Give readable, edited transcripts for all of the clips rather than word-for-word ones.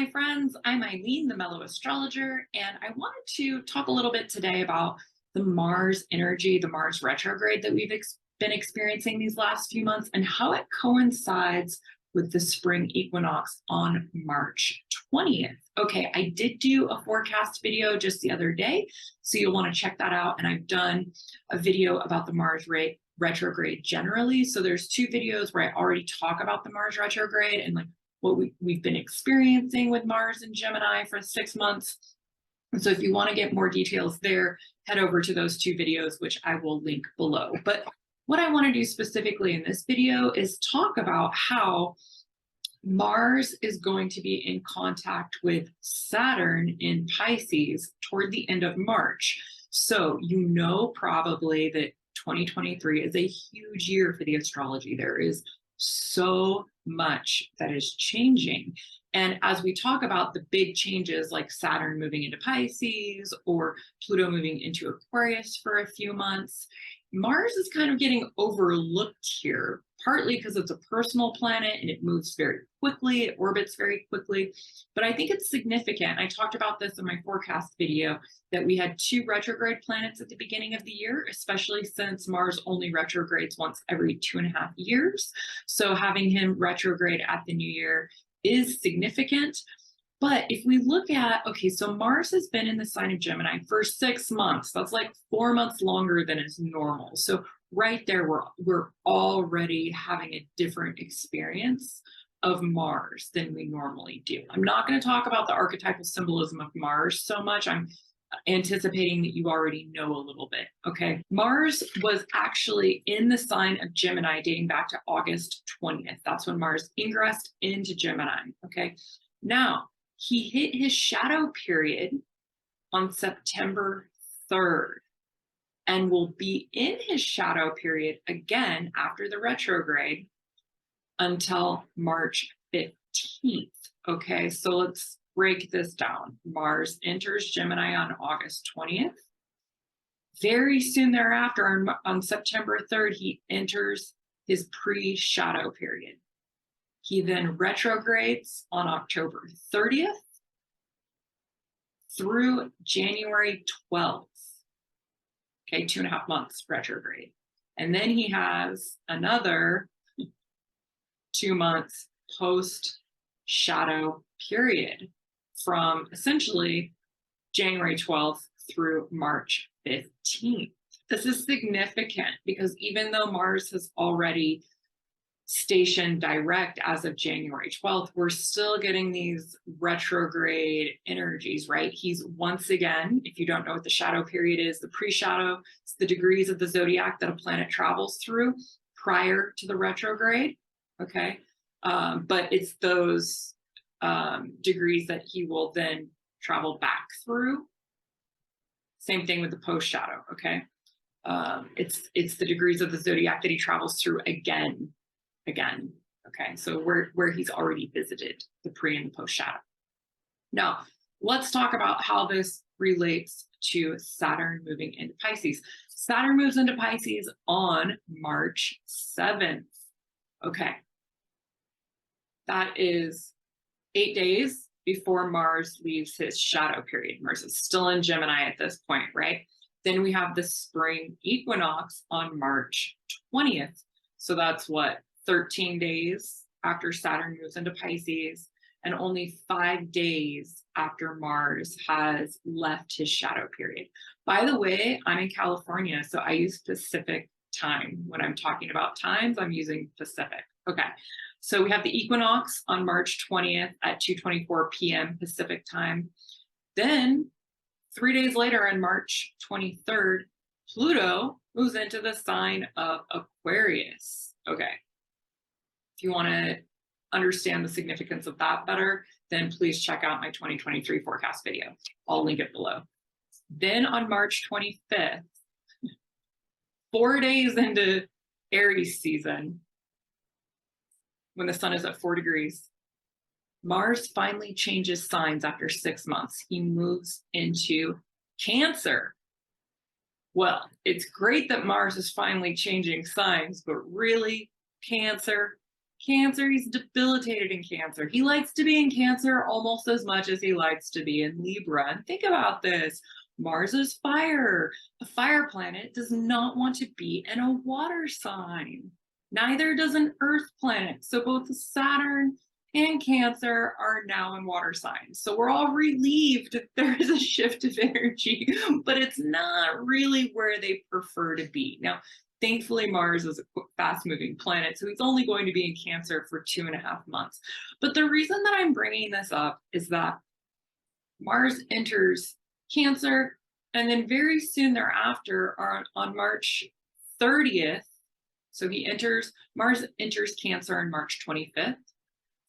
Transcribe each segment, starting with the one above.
my friends. I'm Eileen, the Mellow Astrologer, and I wanted to talk a little bit today about the Mars energy, the Mars retrograde that we've been experiencing these last few months, and how it coincides with the spring equinox on March 20th. Okay, I did do a forecast video just the other day, so you'll want to check that out. And I've done a video about the Mars retrograde generally. So there's two videos where I already talk about the Mars retrograde and like what we've been experiencing with Mars and Gemini for 6 months. And so if you want to get more details there, head over to those two videos, which I will link below. But what I want to do specifically in this video is talk about how Mars is going to be in contact with Saturn in Pisces toward the end of March. So you know probably that 2023 is a huge year for the astrology. There is so much that is changing. And as we talk about the big changes like Saturn moving into Pisces or Pluto moving into Aquarius for a few months, Mars is kind of getting overlooked here, partly because it's a personal planet and it moves very quickly, it orbits very quickly. But I think it's significant. I talked about this in my forecast video that we had 2 retrograde planets at the beginning of the year, especially since Mars only retrogrades once every 2.5 years. So having him retrograde at the new year is significant. But if we look at, okay, so Mars has been in the sign of Gemini for 6 months. That's like 4 months longer than is normal. So right there, we're already having a different experience of Mars than we normally do. I'm not going to talk about the archetypal symbolism of Mars so much. I'm anticipating that you already know a little bit, okay? Mars was actually in the sign of Gemini dating back to August 20th. That's when Mars ingressed into Gemini, okay? Now, he hit his shadow period on September 3rd and will be in his shadow period again after the retrograde until March 15th. Okay, so let's break this down. Mars enters Gemini on August 20th. Very soon thereafter, on September 3rd, he enters his pre-shadow period. He then retrogrades on October 30th through January 12th. Okay, 2.5 months retrograde. And then he has another 2 months post-shadow period from essentially January 12th through March 15th. This is significant because even though Mars has already stationed direct as of January 12th, we're still getting these retrograde energies, right? He's once again, if you don't know what the shadow period is, the pre-shadow, it's the degrees of the zodiac that a planet travels through prior to the retrograde, okay? But it's those degrees that he will then travel back through. Same thing with the post-shadow, okay? It's the degrees of the zodiac that he travels through again. Okay, so where he's already visited the pre and the post shadow. Now, let's talk about how this relates to Saturn moving into Pisces. Saturn moves into Pisces on March 7th. Okay, that is 8 days before Mars leaves his shadow period. Mars is still in Gemini at this point, right? Then we have the spring equinox on March 20th. So that's what? 13 days after Saturn moves into Pisces and only 5 days after Mars has left his shadow period. By the way, I'm in California, so I use Pacific time. When I'm talking about times, I'm using Pacific. Okay, so we have the equinox on March 20th at 2:24 p.m. Pacific time. Then 3 days later on March 23rd, Pluto moves into the sign of Aquarius. Okay. If you want to understand the significance of that better, then please check out my 2023 forecast video. I'll link it below. Then on March 25th, 4 days into Aries season, when the sun is at 4 degrees, Mars finally changes signs after 6 months. He moves into Cancer. Well, it's great that Mars is finally changing signs, but really, Cancer, Cancer, he's debilitated in Cancer. He likes to be in Cancer almost as much as he likes to be in Libra. And think about this. Mars is fire. A fire planet does not want to be in a water sign. Neither does an Earth planet. So both Saturn and Cancer are now in water signs. So we're all relieved that there is a shift of energy, but it's not really where they prefer to be. Now, thankfully, Mars is a fast-moving planet, so he's only going to be in Cancer for 2.5 months. But the reason that I'm bringing this up is that Mars enters Cancer, and then very soon thereafter, on March 30th, so Mars enters Cancer on March 25th.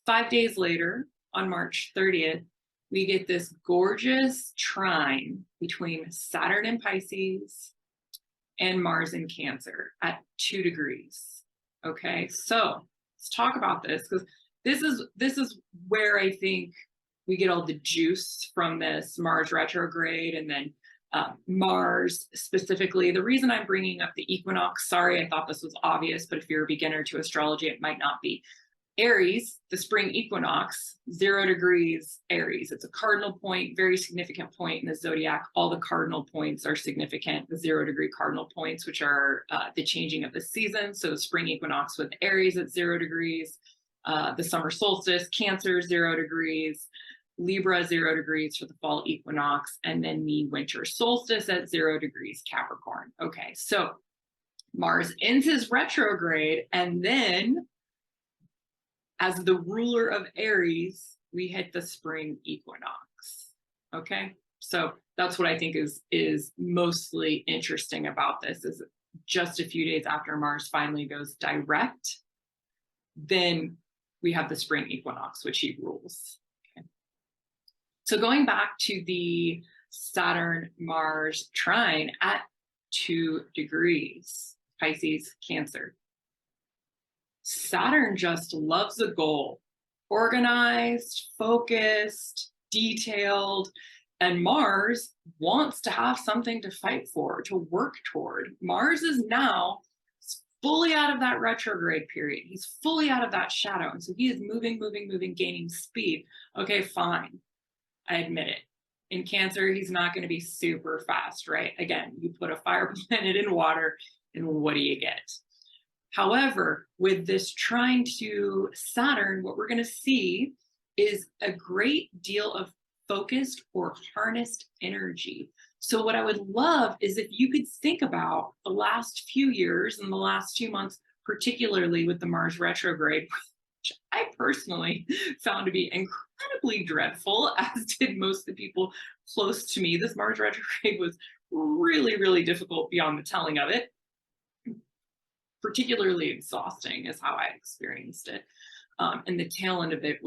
5 days later, on March 30th, we get this gorgeous trine between Saturn in Pisces and Mars in Cancer at 2 degrees. Okay, so let's talk about this, because this is where I think we get all the juice from this Mars retrograde, and then Mars specifically. The reason I'm bringing up the equinox, sorry, I thought this was obvious, but if you're a beginner to astrology, it might not be. Aries, the spring equinox, 0 degrees Aries. It's a cardinal point, very significant point in the zodiac. All the cardinal points are significant. The 0-degree cardinal points, which are the changing of the season. So spring equinox with Aries at 0 degrees, the summer solstice, Cancer, 0 degrees, Libra, 0 degrees for the fall equinox, and then the winter solstice at 0 degrees Capricorn. Okay, so Mars ends his retrograde, and then as the ruler of Aries, we hit the spring equinox. Okay, so that's what I think is mostly interesting about this, is just a few days after Mars finally goes direct, then we have the spring equinox, which he rules. Okay. So going back to the Saturn-Mars trine at 2 degrees, Pisces, Cancer. Saturn just loves a goal, organized, focused, detailed, and Mars wants to have something to fight for, to work toward. Mars is now fully out of that retrograde period. He's fully out of that shadow. And so he is moving, gaining speed. Okay, fine. I admit it. In Cancer, he's not going to be super fast, right? Again, you put a fire planet in water, and what do you get? However, with this trine to Saturn, what we're going to see is a great deal of focused or harnessed energy. So what I would love is if you could think about the last few years and the last few months, particularly with the Mars retrograde, which I personally found to be incredibly dreadful, as did most of the people close to me. This Mars retrograde was really, really difficult beyond the telling of it. Particularly exhausting is how I experienced it. And the tail end of it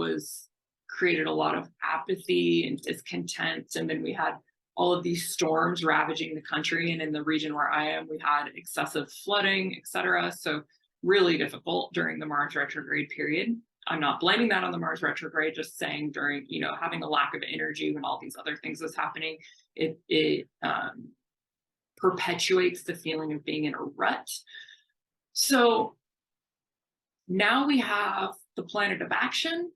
created a lot of apathy and discontent. And then we had all of these storms ravaging the country. And in the region where I am, we had excessive flooding, etc. So really difficult during the Mars retrograde period. I'm not blaming that on the Mars retrograde, just saying during, having a lack of energy when all these other things was happening, it perpetuates the feeling of being in a rut. So now we have the planet of action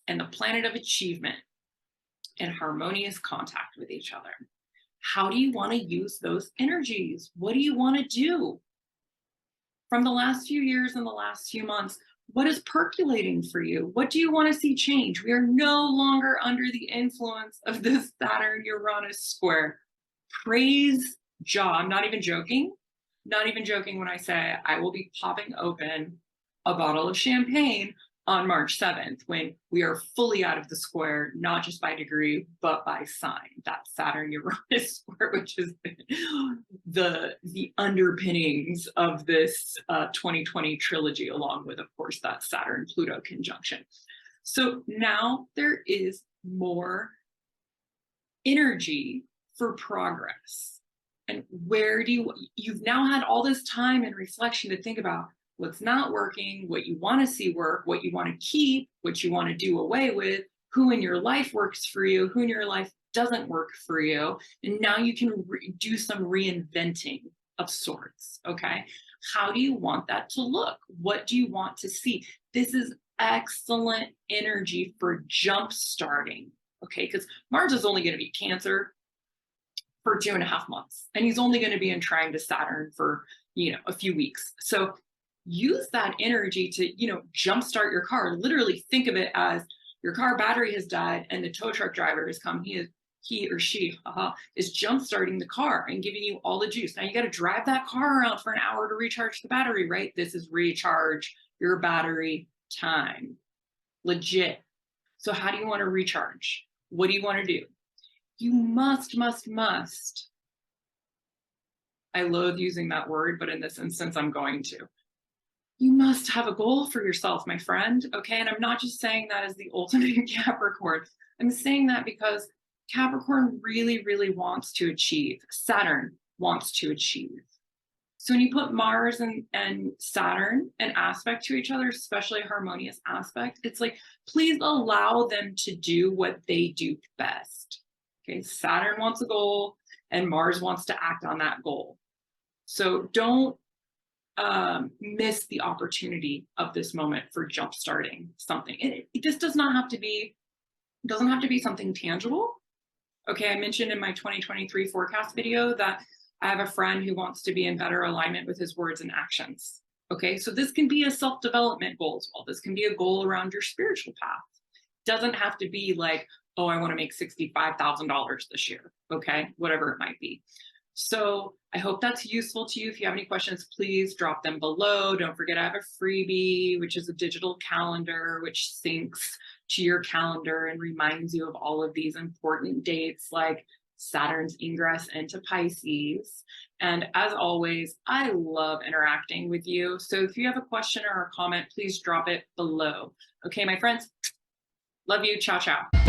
and the planet of achievement in harmonious contact with each other. How do you want to use those energies? What do you want to do? From the last few years and the last few months, what is percolating for you? What do you want to see change? We are no longer under the influence of this Saturn-Uranus square. Praise Jah. I'm not even joking. Not even joking when I say I will be popping open a bottle of champagne on March 7th, when we are fully out of the square, not just by degree, but by sign. That Saturn-Uranus square, which is the underpinnings of this 2020 trilogy, along with, of course, that Saturn-Pluto conjunction. So now there is more energy for progress. And you've now had all this time and reflection to think about what's not working, what you want to see work, what you want to keep, what you want to do away with, who in your life works for you, who in your life doesn't work for you. And now you can do some reinventing of sorts, okay? How do you want that to look? What do you want to see? This is excellent energy for jump starting. Okay, because Mars is only going to be Cancer for 2.5 months, and he's only going to be in trine to Saturn for a few weeks. So use that energy to jumpstart your car. Literally think of it as your car battery has died and the tow truck driver has come. He or she is jump starting the car and giving you all the juice. Now you got to drive that car around for an hour to recharge the battery, right? This is recharge your battery time. Legit. So how do you want to recharge? What do you want to do? You must. I loathe using that word, but in this instance, I'm going to. You must have a goal for yourself, my friend. Okay. And I'm not just saying that as the ultimate Capricorn. I'm saying that because Capricorn really, really wants to achieve. Saturn wants to achieve. So when you put Mars and Saturn an aspect to each other, especially a harmonious aspect, it's like, please allow them to do what they do best. Okay. Saturn wants a goal and Mars wants to act on that goal. So don't miss the opportunity of this moment for jump starting something. This doesn't have to be something tangible. Okay, I mentioned in my 2023 forecast video that I have a friend who wants to be in better alignment with his words and actions. Okay, so this can be a self-development goal as well. This can be a goal around your spiritual path. Doesn't have to be like, oh, I want to make $65,000 this year. Okay, whatever it might be. So I hope that's useful to you. If you have any questions, please drop them below. Don't forget I have a freebie, which is a digital calendar, which syncs to your calendar and reminds you of all of these important dates like Saturn's ingress into Pisces. And as always, I love interacting with you. So if you have a question or a comment, please drop it below. Okay, my friends, love you. Ciao, ciao.